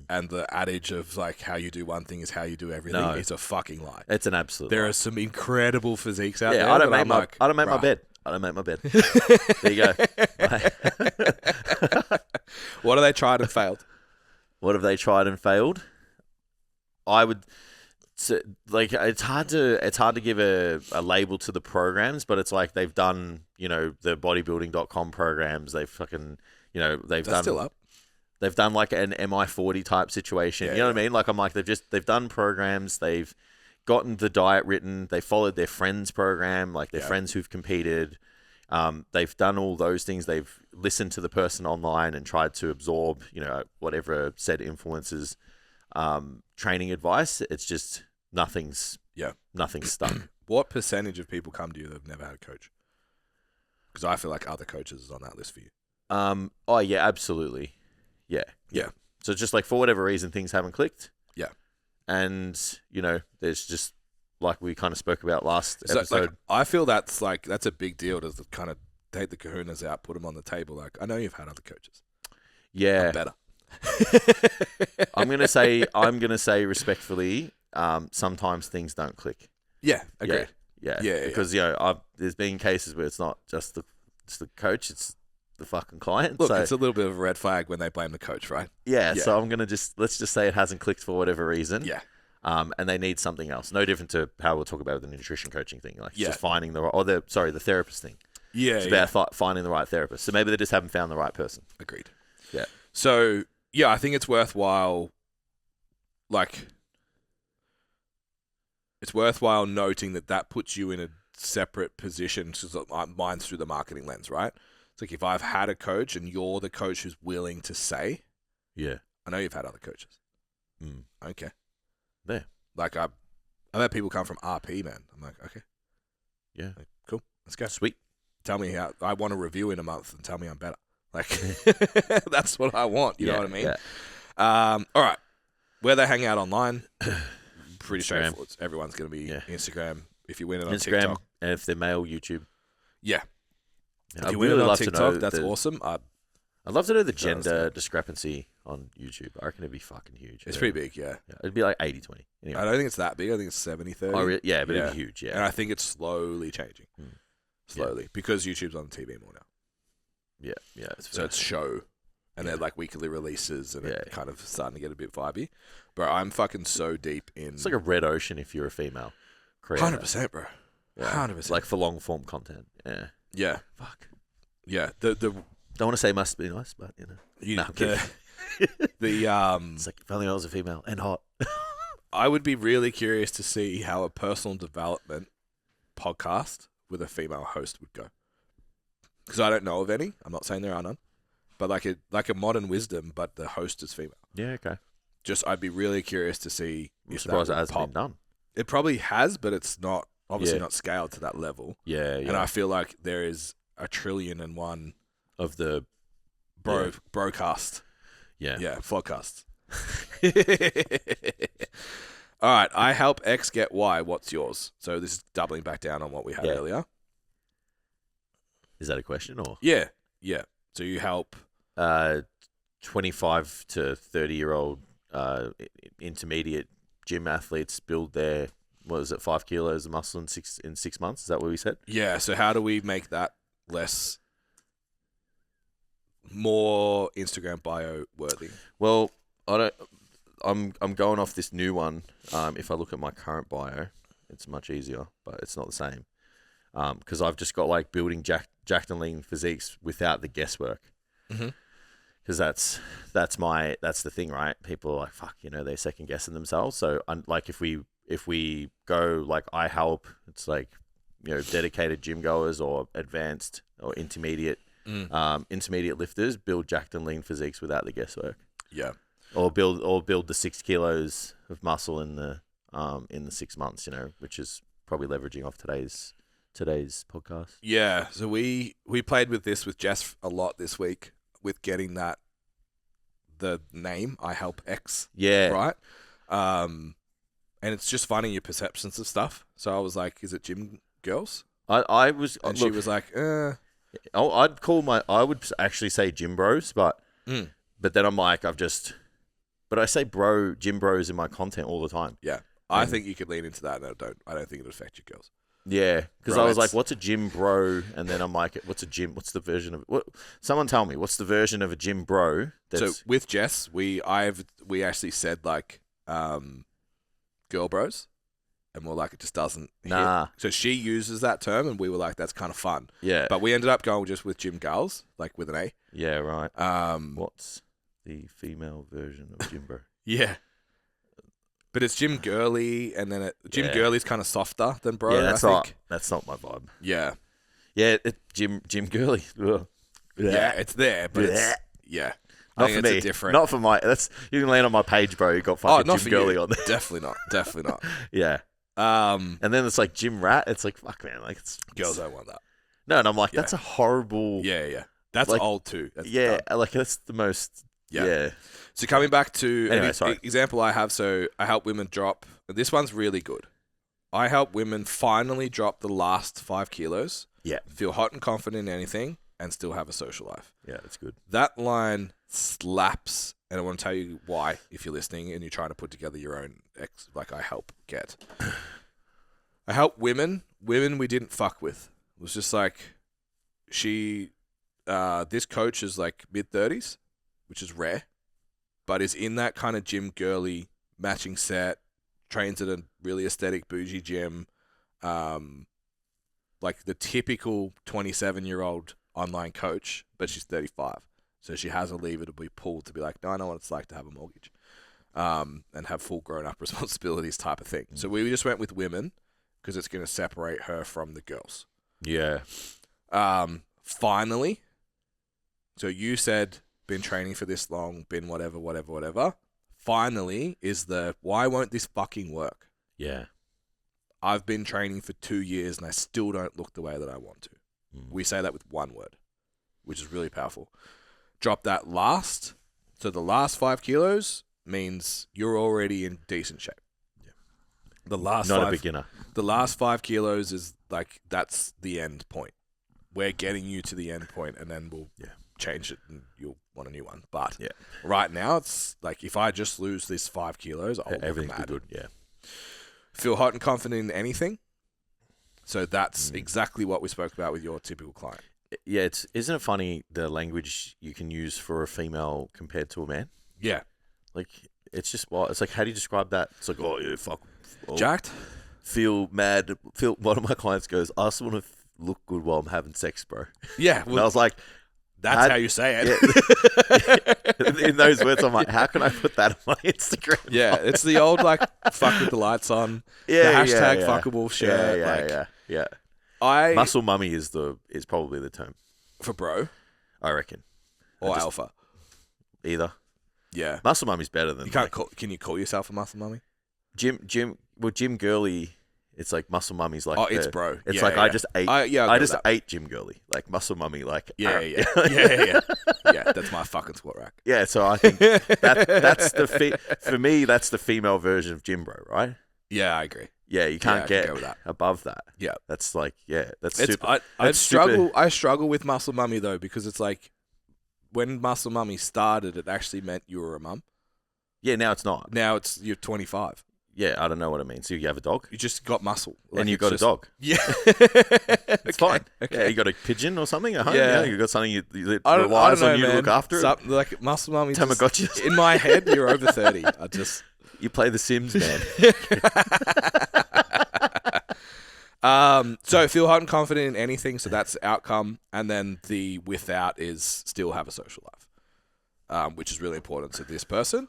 A: And the adage of like how you do one thing is how you do everything is a fucking lie.
B: It's an absolute
A: There
B: lie.
A: are some incredible physiques out there.
B: I don't make my bed. I don't make my bed. There you go.
A: What have they tried and failed?
B: What have they tried and failed? I would like it's hard to give a label to the programs, but it's like they've done, you know, the bodybuilding.com programs. They've fucking, you know,
A: That's still up.
B: They've done like an MI40 type situation. You know what I mean? Like I'm like they've done programs. They've gotten the diet written. They followed their friends' program, like their friends who've competed. They've done all those things. They've listened to the person online and tried to absorb, you know, whatever said influencers training advice. It's just nothing's stuck.
A: What percentage of people come to you that have never had a coach? Because I feel like other coaches is on that list for you.
B: Oh yeah, absolutely. Yeah. So just like for whatever reason, things haven't clicked.
A: Yeah.
B: And, you know, there's just like we kind of spoke about last episode.
A: Like, I feel that's a big deal to kind of take the kahunas out, put them on the table. Like, I know you've had other coaches.
B: Yeah.
A: I'm better.
B: I'm gonna say respectfully, sometimes things don't click.
A: Yeah, agreed.
B: Yeah. Because you know, there's been cases where it's not just the coach, it's the fucking client.
A: Look,
B: so,
A: it's a little bit of a red flag when they blame the coach, right?
B: Yeah. So I'm gonna let's just say it hasn't clicked for whatever reason.
A: Yeah.
B: And they need something else. No different to how we'll talk about the nutrition coaching thing. Like just finding the therapist thing.
A: Yeah.
B: It's about finding the right therapist. So maybe they just haven't found the right person.
A: Agreed.
B: Yeah.
A: So yeah, I think it's worthwhile. Like, it's worthwhile noting that puts you in a separate position. So mine's through the marketing lens, right? It's like if I've had a coach and you're the coach who's willing to say,
B: yeah,
A: I know you've had other coaches. Okay.
B: Yeah.
A: Like I've had people come from RP, man. I'm like, okay.
B: Yeah.
A: Like, cool. Let's go.
B: Sweet.
A: Tell me how I want a review in a month and tell me I'm better. Like that's what I want. You know what I mean?
B: Yeah.
A: All right. Where they hang out online, pretty
B: Instagram.
A: straightforward. Everyone's going to be Instagram. If you win it on
B: Instagram,
A: TikTok.
B: and if they're male, YouTube.
A: Yeah.
B: If
A: you win it on TikTok, that's awesome.
B: I'd love to know the gender discrepancy on YouTube. I reckon it'd be fucking huge.
A: It's pretty big, yeah.
B: It'd be like 80-20. Anyway.
A: I don't think it's that big. I think it's 70-30.
B: Oh, really? Yeah, but it'd be huge, yeah.
A: And I think it's slowly changing. Slowly. Because YouTube's on the TV more now.
B: Yeah.
A: So it's show. And they're like weekly releases and it's kind of starting to get a bit vibey. Bro, I'm fucking so deep in...
B: It's like a red ocean if you're a female creator.
A: 100%, bro.
B: Yeah.
A: 100%.
B: Like for long form content. Yeah.
A: Yeah.
B: Fuck.
A: Yeah.
B: Don't want to say must be nice, but you know. It's like if only I was a female and hot.
A: I would be really curious to see how a personal development podcast with a female host would go. Because I don't know of any. I'm not saying there are none. But like a modern wisdom, but the host is female.
B: Yeah, okay.
A: I'd be really curious to see.
B: I'm surprised it hasn't been done.
A: It probably has, but it's not obviously not scaled to that level.
B: Yeah.
A: And I feel like there is 1,000,000,001
B: of the
A: broadcast.
B: Yeah.
A: Yeah, podcasts. All right, I help X get Y. What's yours? So this is doubling back down on what we had earlier.
B: Is that a question or?
A: Yeah. So you help
B: 25 to 30-year-old intermediate gym athletes build their 5 kilos of muscle in 6 months? Is that what we said?
A: Yeah. So how do we make that more Instagram bio worthy?
B: Well, I'm going off this new one. If I look at my current bio, it's much easier, but it's not the same. Because I've just got like building jacked and lean physiques without the guesswork. Because that's the thing, right? People are like, fuck, you know, they're second guessing themselves. So like if we go like I help, it's like, you know, dedicated gym goers or advanced or intermediate lifters build jacked and lean physiques without the guesswork.
A: Yeah.
B: Or build the 6 kilos of muscle in the 6 months, you know, which is probably leveraging off today's podcast.
A: Yeah. So we played with this with Jess a lot this week with getting the name I help X.
B: Yeah.
A: Right. And it's just finding your perceptions of stuff. So I was like, is it gym girls?
B: I was,
A: and she was like,
B: I would actually say gym bros, but then I'm like, but I say gym bros in my content all the time.
A: Yeah. I think you could lean into that, and I don't think it'd affect your girls.
B: Yeah, because
A: Bro,
B: I was like,
A: it's-
B: "What's a gym bro?" And then I'm like, "What's a gym? What's the version of what?" Someone tell me, what's the version of a gym bro?
A: So
B: That's
A: with Jess, we actually said like girl bros, and we're like it just doesn't
B: nah.
A: hit. So she uses that term, and we were like that's kind of fun.
B: Yeah,
A: But we ended up going just with gym girls, like with an A.
B: yeah, right.
A: Um,
B: What's the female version of gym bro?
A: yeah. But it's gym girly, and then gym
B: Yeah.
A: girly's kind of softer than bro.
B: yeah, that's
A: I
B: not
A: think.
B: that's not my vibe.
A: Yeah,
B: Yeah, gym girly. Ugh.
A: yeah, it's there, but it's, yeah. I
B: Not
A: think
B: for
A: it's
B: me.
A: a different.
B: Not for my. That's you can land on my page, bro. You got fucking
A: not
B: gym
A: for
B: girly
A: you.
B: on there.
A: Definitely not. Definitely not.
B: Yeah, and then it's like gym rat. It's like fuck, man. Like it's
A: Girls don't want that.
B: No, and I'm like,
A: Yeah.
B: that's a horrible.
A: Yeah. That's
B: Like,
A: old too. That's
B: Yeah,
A: done.
B: like that's the most. Yeah.
A: So coming back to
B: Anyway,
A: an
B: sorry.
A: example I have, so I help women drop. This one's really good. I help women finally drop the last 5 kilos.
B: Yeah.
A: Feel hot and confident in anything, and still have a social life.
B: Yeah, that's good.
A: That line slaps, and I want to tell you why if you're listening and you're trying to put together your own like I help get. I help women we didn't fuck with. It was just like this coach is like mid-30s, which is rare, but is in that kind of gym girly matching set, trains at a really aesthetic bougie gym, like the typical 27-year-old online coach, but she's 35. So she has a lever to be pulled to be like, no, I know what it's like to have a mortgage, and have full grown-up responsibilities type of thing. So we just went with women because it's going to separate her from the girls.
B: Yeah.
A: Finally, so you said been training for this long, been whatever. Finally is why won't this fucking work?
B: Yeah.
A: I've been training for 2 years and I still don't look the way that I want to. We say that with one word, which is really powerful. Drop that last. So the last 5 kilos means you're already in decent shape.
B: Yeah.
A: The last
B: Not
A: 5,
B: a beginner.
A: The last 5 kilos is like, that's the end point. We're getting you to the end point, and then we'll change it and you'll want a new one. But right now, it's like if I just lose this 5 kilos, I'll
B: Everything's
A: look mad.
B: good. Yeah.
A: Feel hot and confident in anything. So that's exactly what we spoke about with your typical client.
B: Yeah. Isn't it funny the language you can use for a female compared to a man?
A: Yeah.
B: Like it's just it's like how do you describe that? It's like fuck.
A: Jacked?
B: Feel mad. One of my clients goes, I just want to look good while I'm having sex, bro.
A: Yeah.
B: And I was like,
A: that's how you say it.
B: Yeah. In those words, I'm like, how can I put that on my Instagram?
A: Yeah, it's the old like fuck with the lights on.
B: Yeah,
A: the hashtag fuckable shirt.
B: Yeah. Muscle mummy is probably the term
A: for bro
B: I reckon,
A: or alpha.
B: Either.
A: Yeah,
B: muscle mummy's better than
A: you can't. Can you call yourself a muscle mummy?
B: Gym girly. It's like muscle mummy's like
A: it's bro.
B: It's
A: yeah,
B: like
A: yeah.
B: I just ate.
A: I just
B: ate gym girly like muscle mummy like
A: yeah. That's my fucking squat rack.
B: Yeah, so I think that's for me that's the female version of gym bro, right?
A: Yeah, I agree.
B: Yeah, you can't get
A: go with that.
B: above that.
A: Yeah,
B: that's like that's
A: it's
B: super.
A: I struggle with muscle mummy though because it's like when muscle mummy started, it actually meant you were a mum.
B: Yeah, now it's not.
A: Now you're 25.
B: Yeah, I don't know what it means. So you have a dog?
A: You just got muscle. Like
B: and you got a dog?
A: Yeah.
B: It's fine.
A: Okay.
B: Yeah, you got a pigeon or something at home?
A: Yeah.
B: You got something that
A: I don't
B: relies
A: know,
B: on you
A: man.
B: to look after it?
A: Something like muscle mummy.
B: Tamagotchis?
A: In my head, you're over 30.
B: You play The Sims, man.
A: So feel hot and confident in anything. So that's outcome. And then the without is still have a social life, which is really important to this person.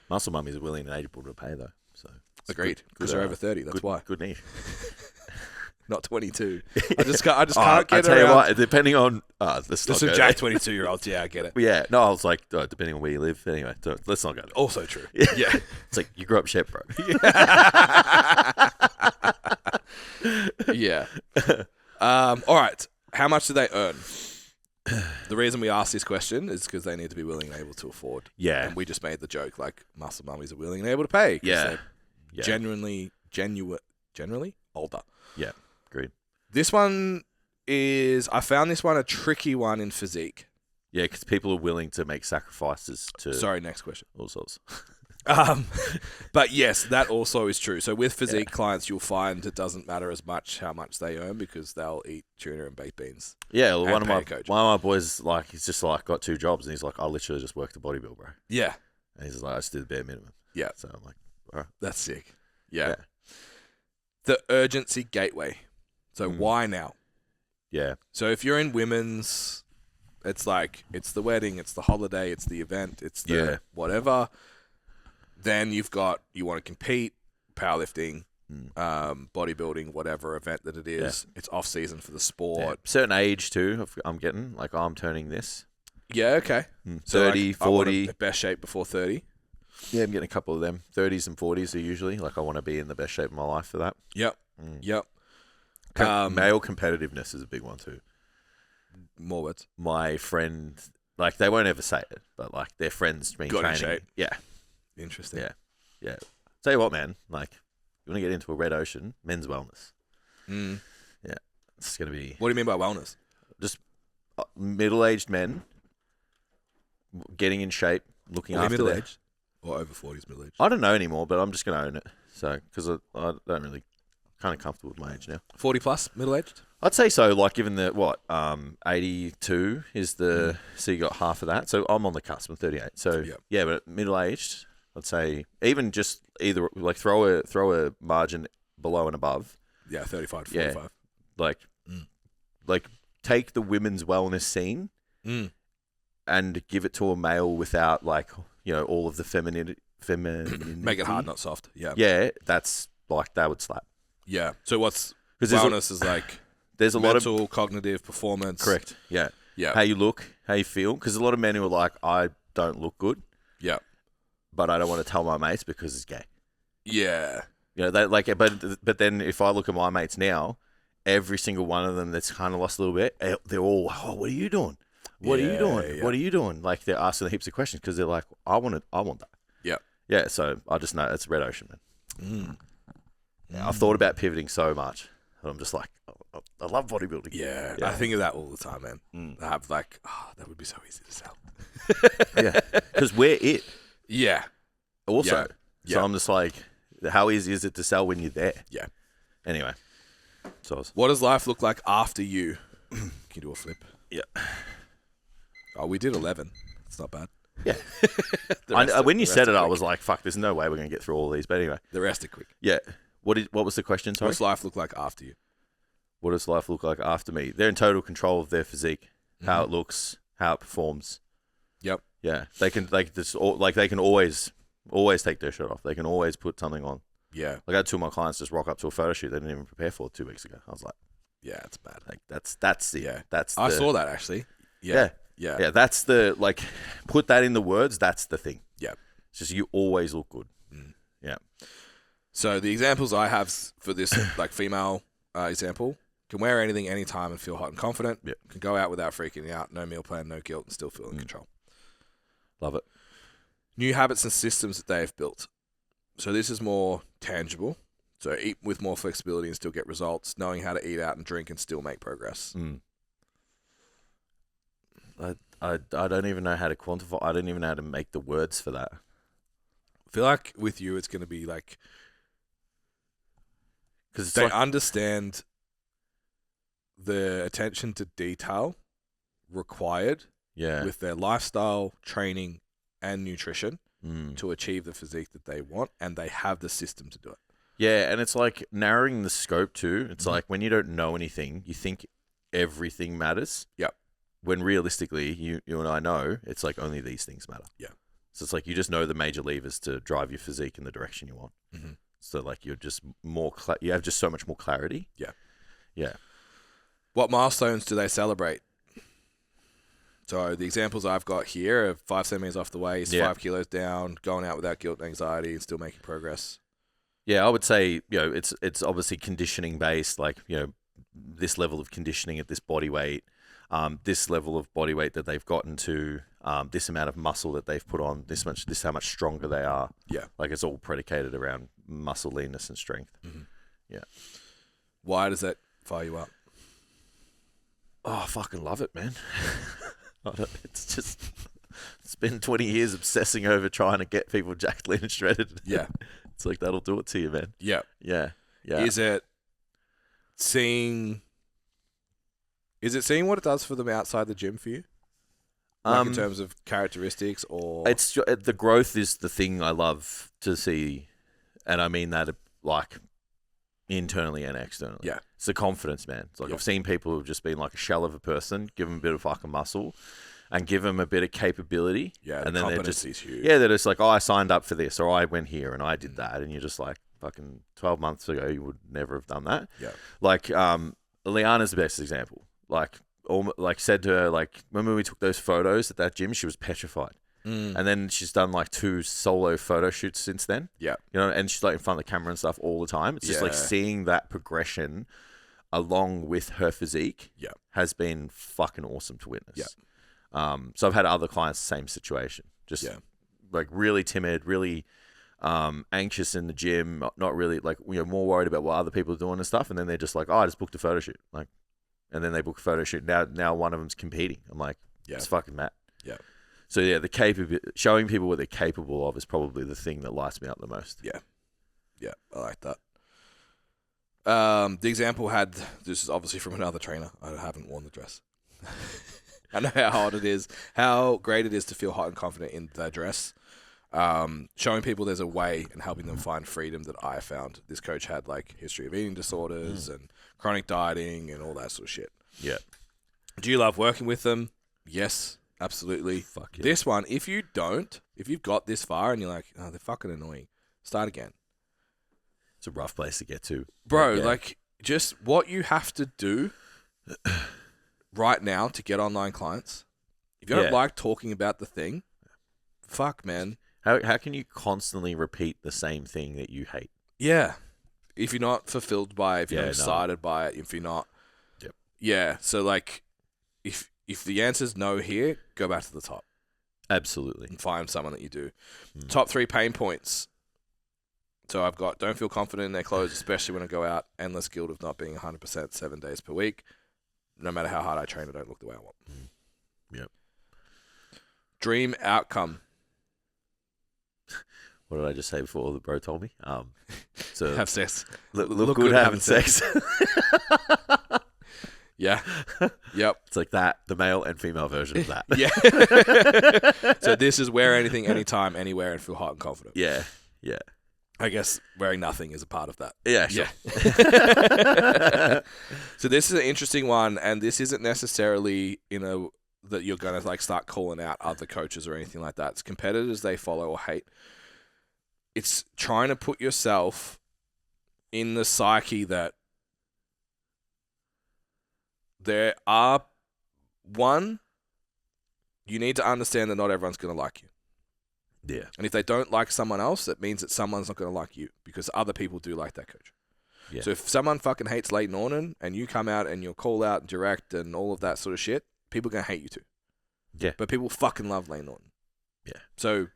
B: Muscle mummies are willing and able to pay, though. So
A: agreed. Because they're over 30. That's why.
B: Good need.
A: Not 22. I just can't get
B: I
A: it
B: tell you
A: around.
B: what, depending on... There's
A: some Jack 22-year-olds. Yeah, I get it.
B: Yeah. No, I was like, depending on where you live. Anyway, let's not go there.
A: Also true. Yeah.
B: It's like, you grew up Shep, bro.
A: Yeah. All right. How much do they earn? The reason we ask this question is because they need to be willing and able to afford.
B: Yeah.
A: And we just made the joke like muscle mummies are willing and able to pay.
B: Yeah.
A: They're generally older.
B: Yeah. Agreed.
A: This one I found this one a tricky one in physique.
B: Yeah, because people are willing to make sacrifices to...
A: Sorry, next question.
B: All sorts.
A: But yes, that also is true. So with physique clients, you'll find it doesn't matter as much how much they earn because they'll eat tuna and baked beans.
B: Yeah, well, one of
A: coach.
B: my boys, like, he's just like got 2 jobs, and he's like, I literally just work the bodybuild, bro.
A: Yeah.
B: And he's just like, I just do the bare minimum.
A: Yeah.
B: So I'm like, all right.
A: That's sick. Yeah. The urgency gateway. So why now?
B: Yeah.
A: So if you're in women's, it's like, it's the wedding, it's the holiday, it's the event, it's the whatever. Then you want to compete, powerlifting, bodybuilding, whatever event that it is. It's off season for the sport.
B: Yeah. Certain age too, I'm getting, like, I'm turning this.
A: Yeah, okay.
B: 30,
A: so, like,
B: 40.
A: I want best shape before 30.
B: Yeah, I'm getting a couple of them. 30s and 40s are usually, like, I want to be in the best shape of my life for that.
A: Yep. Yep.
B: Male competitiveness is a big one too.
A: More words.
B: My friend, like, they won't ever say it, but, like, their friends been
A: Got in
B: training.
A: shape.
B: Yeah.
A: Interesting.
B: Yeah. Tell you what, man, like, you want to get into a red ocean, men's wellness. Yeah. It's going to be...
A: What do you mean by wellness?
B: Just middle-aged men getting in shape, looking after their...
A: middle-aged? Or over 40s middle-aged?
B: I don't know anymore, but I'm just going to own it. So, because I don't really... Kind of comfortable with my age now.
A: 40 plus, middle-aged?
B: I'd say so, like, given the, 82 is the... So you got half of that. So I'm on the cusp. I'm 38. So, yeah, but middle-aged, I'd say, even just either, like, throw a margin below and above.
A: Yeah, 35 to 45.
B: Yeah, like, take the women's wellness scene and give it to a male without, like, all of the femininity.
A: Make it hard, not soft. Yeah.
B: Yeah, that's, like, that would slap.
A: Yeah. So wellness is like
B: there's a
A: mental,
B: lot of
A: cognitive, performance.
B: Correct. Yeah.
A: Yeah.
B: How you look, how you feel. Because a lot of men who are like, I don't look good.
A: Yeah.
B: But I don't want to tell my mates because it's gay.
A: Yeah.
B: They like, but then if I look at my mates now, every single one of them that's kind of lost a little bit, they're all, what are you doing? What are you doing?
A: Yeah.
B: What are you doing? Like, they're asking heaps of questions because they're like, I want that.
A: Yeah.
B: Yeah. So I just know it's red ocean, man. Yeah, I've thought about pivoting so much. And I'm just like, I love bodybuilding.
A: Yeah, I think of that all the time, man. I have like, that would be so easy to sell.
B: Yeah, because we're it.
A: Yeah.
B: Also.
A: Yeah.
B: So I'm just like, how easy is it to sell when you're there?
A: Yeah.
B: Anyway. So
A: what does life look like after you? Can you do a flip?
B: Yeah.
A: Oh, we did 11. It's not bad.
B: Yeah. When you said it, I was like, fuck, there's no way we're going to get through all of these. But anyway.
A: The rest are quick.
B: Yeah. What was the question? Sorry?
A: What does life look like after you?
B: What does life look like after me? They're in total control of their physique, how it looks, how it performs.
A: Yep.
B: Yeah, they can they can always take their shirt off. They can always put something on.
A: Yeah.
B: Like, I had 2 of my clients just rock up to a photo shoot they didn't even prepare for 2 weeks ago. I was like,
A: yeah, it's bad.
B: Like, that's it.
A: Yeah.
B: That's
A: I saw that actually. Yeah.
B: Yeah. That's the, like, put that in the words. That's the thing.
A: Yeah.
B: It's just you always look good. Yeah.
A: So the examples I have for this, like, female example, can wear anything, anytime, and feel hot and confident.
B: Yep.
A: Can go out without freaking out. No meal plan, no guilt, and still feel in control.
B: Love it.
A: New habits and systems that they've built. So this is more tangible. So eat with more flexibility and still get results. Knowing how to eat out and drink and still make progress.
B: I don't even know how to quantify. I don't even know how to make the words for that.
A: I feel like with you, it's going to be like,
B: because
A: they understand the attention to detail required with their lifestyle, training, and nutrition to achieve the physique that they want, and they have the system to do it.
B: Yeah, and it's like narrowing the scope too. It's like when you don't know anything, you think everything matters.
A: Yep.
B: When realistically, you and I know, it's like only these things matter.
A: Yeah.
B: So it's like you just know the major levers to drive your physique in the direction you want. So, like, you're just more, you have just so much more clarity.
A: Yeah.
B: Yeah.
A: What milestones do they celebrate? So the examples I've got here are 5 centimeters off the waist, 5 kilos down, going out without guilt and anxiety, and still making progress.
B: Yeah, I would say, it's obviously conditioning based, like, this level of conditioning at this body weight, this level of body weight that they've gotten to, this amount of muscle that they've put on, this how much stronger they are.
A: Yeah.
B: Like, it's all predicated around muscle leanness and strength. Yeah.
A: Why does that fire you up?
B: Oh, I fucking love it, man. It's just, spend 20 years obsessing over trying to get people jacked, lean, and shredded.
A: Yeah.
B: It's like, that'll do it to you, man.
A: Yeah.
B: Yeah. Yeah.
A: Is it seeing what it does for them outside the gym for you? Like in terms of characteristics, or
B: it's the growth is the thing I love to see, and I mean that like internally and externally.
A: Yeah,
B: it's the confidence, man. It's like I've seen people who've just been like a shell of a person, give them a bit of fucking muscle, and give them a bit of capability.
A: Yeah,
B: and then they're just
A: huge.
B: Yeah, they're just like, oh, I signed up for this, or I went here and I did that, and you're just like, fucking 12 months ago, you would never have done that.
A: Yeah,
B: like Liana's the best example. Like said to her, like, remember we took those photos at that gym? She was petrified. And then she's done like 2 solo photo shoots since then.
A: Yeah.
B: You know, and she's like in front of the camera and stuff all the time. It's just like seeing that progression along with her physique has been fucking awesome to witness. Yeah. So I've had other clients, same situation. Just like really timid, really anxious in the gym, not really like, you know, more worried about what other people are doing and stuff. And then they're just like, oh, I just booked a photo shoot. Like, and then they book a photo shoot. Now one of them's competing. I'm like, it's fucking mad. Yeah. So yeah, showing people what they're capable of is probably the thing that lights me up the most.
A: Yeah. Yeah, I like that. The example this is obviously from another trainer. I haven't worn the dress. I know how great it is to feel hot and confident in the dress. Showing people there's a way and helping them find freedom that I found. This coach had like history of eating disorders and chronic dieting and all that sort of shit.
B: Yeah.
A: Do you love working with them? Yes, absolutely.
B: Fuck yeah.
A: This one, if you've got this far and you're like, oh, they're fucking annoying, start again.
B: It's a rough place to get to.
A: Bro, like just what you have to do right now to get online clients. If you don't like talking about the thing, fuck, man.
B: How can you constantly repeat the same thing that you hate?
A: Yeah. If you're not fulfilled by it, if you're not excited by it, if you're not...
B: Yep.
A: Yeah. So, like, if the answer's no here, go back to the top.
B: Absolutely.
A: And find someone that you do. Top 3 pain points. So I've got, don't feel confident in their clothes, especially when I go out. Endless guilt of not being 100% 7 days per week. No matter how hard I train, I don't look the way I want.
B: Yep.
A: Dream outcome.
B: What did I just say before the bro told me? So
A: have sex.
B: Look good having sex.
A: Yeah. Yep.
B: It's like that, the male and female version of that.
A: Yeah. So this is wear anything, anytime, anywhere, and feel hot and confident.
B: Yeah. Yeah.
A: I guess wearing nothing is a part of that.
B: Yeah, sure.
A: Yeah. So this is an interesting one, and this isn't necessarily that you're going to like start calling out other coaches or anything like that. It's competitors they follow or hate. It's trying to put yourself in the psyche that there are, one, you need to understand that not everyone's going to like you.
B: Yeah.
A: And if they don't like someone else, it means that someone's not going to like you because other people do like that coach.
B: Yeah.
A: So if someone fucking hates Leighton Ornan and you come out and you'll call out and direct and all of that sort of shit, people are going to hate you too.
B: Yeah.
A: But people fucking love Leighton Ornan.
B: Yeah.
A: So,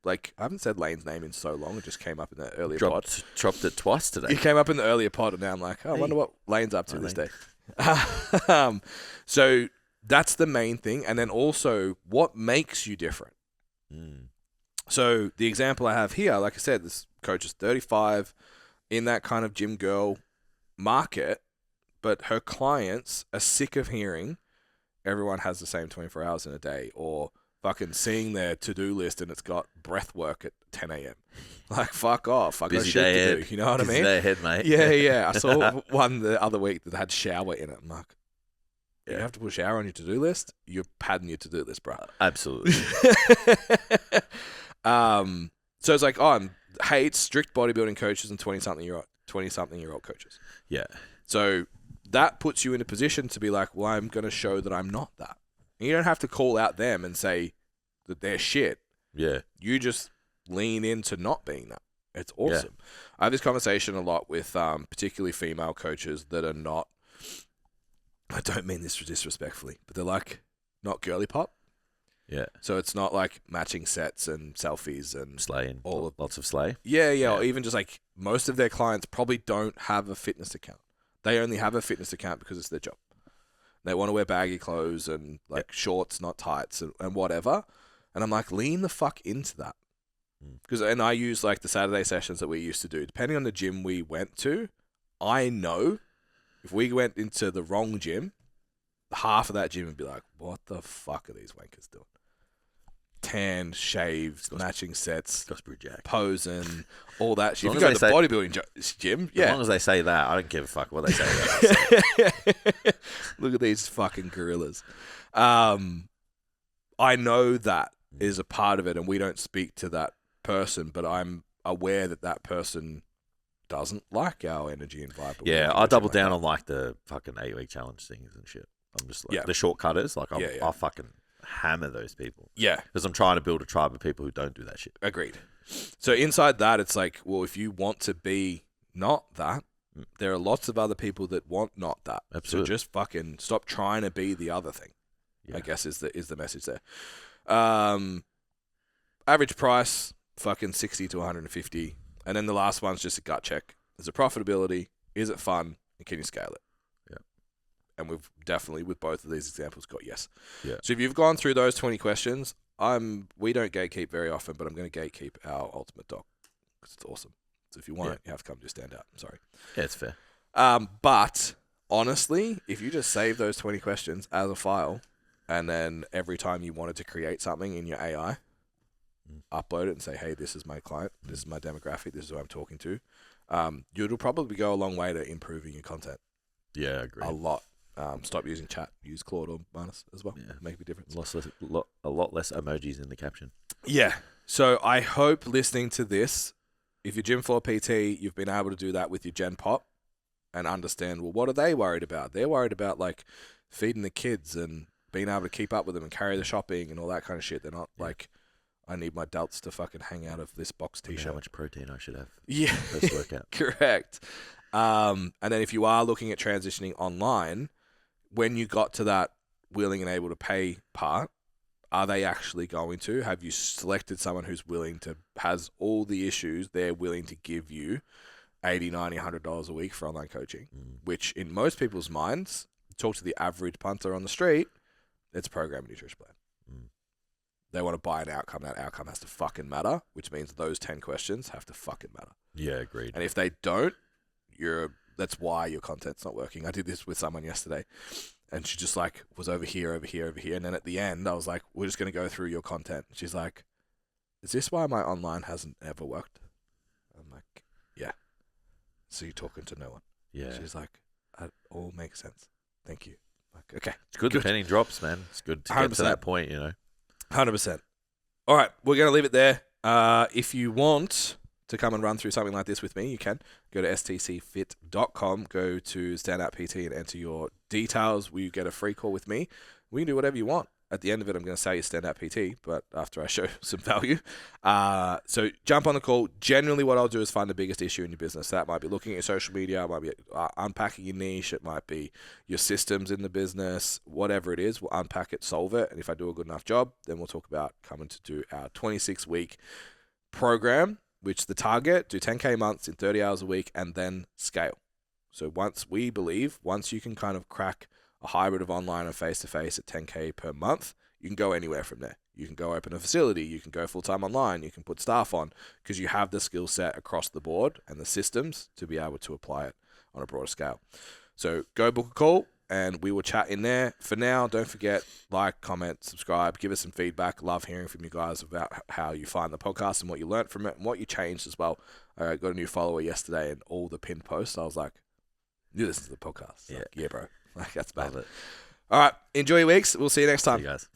A: like, I haven't said Lane's name in so long. It just came up in the earlier pod.
B: Dropped it twice today.
A: It came up in the earlier pod, and now I'm like, I wonder what Lane's up to this day. So that's the main thing. And then also, what makes you different? So the example I have here, like I said, this coach is 35 in that kind of gym girl market, but her clients are sick of hearing everyone has the same 24 hours in a day, or fucking seeing their to-do list and it's got breath work at 10 a.m. Like, fuck off. I got shit to do. You know what I mean?
B: Busy day ahead, mate.
A: Yeah. I saw one the other week that had shower in it. I'm like, you have to put shower on your to-do list? You're padding your to-do list, bro.
B: Absolutely.
A: So it's like, hates strict bodybuilding coaches and 20-something-year-old coaches.
B: Yeah.
A: So that puts you in a position to be like, well, I'm going to show that I'm not that. And you don't have to call out them and say that they're shit.
B: Yeah.
A: You just lean into not being that. It's awesome. Yeah. I have this conversation a lot with particularly female coaches that are not, I don't mean this disrespectfully, but they're like not girly pop.
B: Yeah.
A: So it's not like matching sets and selfies and
B: slay and lots of slay.
A: Yeah. Or even just like most of their clients probably don't have a fitness account. They only have a fitness account because it's their job. They want to wear baggy clothes and like shorts, not tights and whatever. And I'm like, lean the fuck into that. And I use like the Saturday sessions that we used to do. Depending on the gym we went to, I know if we went into the wrong gym, half of that gym would be like, what the fuck are these wankers doing? Tan, shaved, matching sets, posing, all that shit. If you go to the bodybuilding gym,
B: As long as they say that, I don't give a fuck what they say.
A: Look at these fucking gorillas. I know that is a part of it, and we don't speak to that person, but I'm aware that that person doesn't like our energy and vibe.
B: Yeah, I double down on like the fucking 8-week challenge things and shit. I'm just like the shortcutters. Like I fucking hammer those people.
A: Yeah,
B: because I'm trying to build a tribe of people who don't do that shit.
A: Agreed. So inside that, it's like, well, if you want to be not that, there are lots of other people that want not that.
B: Absolutely.
A: So just fucking stop trying to be the other thing.
B: Yeah.
A: I guess is the message there. Average price, fucking 60 to 150. And then the last one's just a gut check. Is it profitability? Is it fun? And can you scale it?
B: Yeah.
A: And we've definitely, with both of these examples, got yes.
B: Yeah.
A: So if you've gone through those 20 questions, we don't gatekeep very often, but I'm going to gatekeep our ultimate doc because it's awesome. So if you want it, you have to come to stand out. I'm sorry.
B: Yeah, it's fair.
A: But honestly, if you just save those 20 questions as a file, and then every time you wanted to create something in your AI, upload it and say, hey, this is my client, this is my demographic, this is who I'm talking to, it'll probably go a long way to improving your content.
B: Yeah, I agree.
A: A lot. Stop using chat. Use Claude or Manus as well.
B: Yeah.
A: Make a difference.
B: A lot less emojis in the caption.
A: Yeah. So I hope listening to this, if you're gym floor PT, you've been able to do that with your Gen Pop and understand, well, what are they worried about? They're worried about like feeding the kids and being able to keep up with them and carry the shopping and all that kind of shit. They're not like, I need my delts to fucking hang out of this box t-shirt.
B: How much protein I should have.
A: Yeah.
B: Post-workout.
A: Correct. And then if you are looking at transitioning online, when you got to that willing and able to pay part, are they actually going to? Have you selected someone who's willing to, has all the issues, they're willing to give you $80, $90, $100 a week for online coaching, which in most people's minds, talk to the average punter on the street, it's a program and nutrition plan. They want to buy an outcome. That outcome has to fucking matter, which means those 10 questions have to fucking matter.
B: Yeah, agreed.
A: And if they don't, that's why your content's not working. I did this with someone yesterday, and she just like was over here. And then at the end, I was like, we're just going to go through your content. She's like, is this why my online hasn't ever worked? I'm like, yeah. So you're talking to no one.
B: Yeah.
A: She's like, it all makes sense. Thank you. Like, okay.
B: It's good the penny drops, man. It's good to 100%. Get to that point,
A: 100%. All right. We're going to leave it there. If you want to come and run through something like this with me, you can go to stcfit.com, go to Standout PT and enter your details. We get a free call with me. We can do whatever you want. At the end of it, I'm going to say you Standout PT, but after I show some value. So jump on the call. Generally, what I'll do is find the biggest issue in your business. That might be looking at your social media. It might be unpacking your niche. It might be your systems in the business. Whatever it is, we'll unpack it, solve it. And if I do a good enough job, then we'll talk about coming to do our 26-week program, which the target, do 10K months in 30 hours a week and then scale. So once you can kind of crack a hybrid of online and face-to-face at 10K per month, you can go anywhere from there. You can go open a facility. You can go full-time online. You can put staff on because you have the skill set across the board and the systems to be able to apply it on a broader scale. So go book a call and we will chat in there. For now, don't forget, like, comment, subscribe, give us some feedback. Love hearing from you guys about how you find the podcast and what you learned from it and what you changed as well. I got a new follower yesterday and all the pinned posts, I was like, you listen to the podcast.
B: Yeah.
A: Like, yeah, bro. Like, that's bad.
B: Love it.
A: All right. Enjoy your weeks. We'll see you next time.
B: See you guys.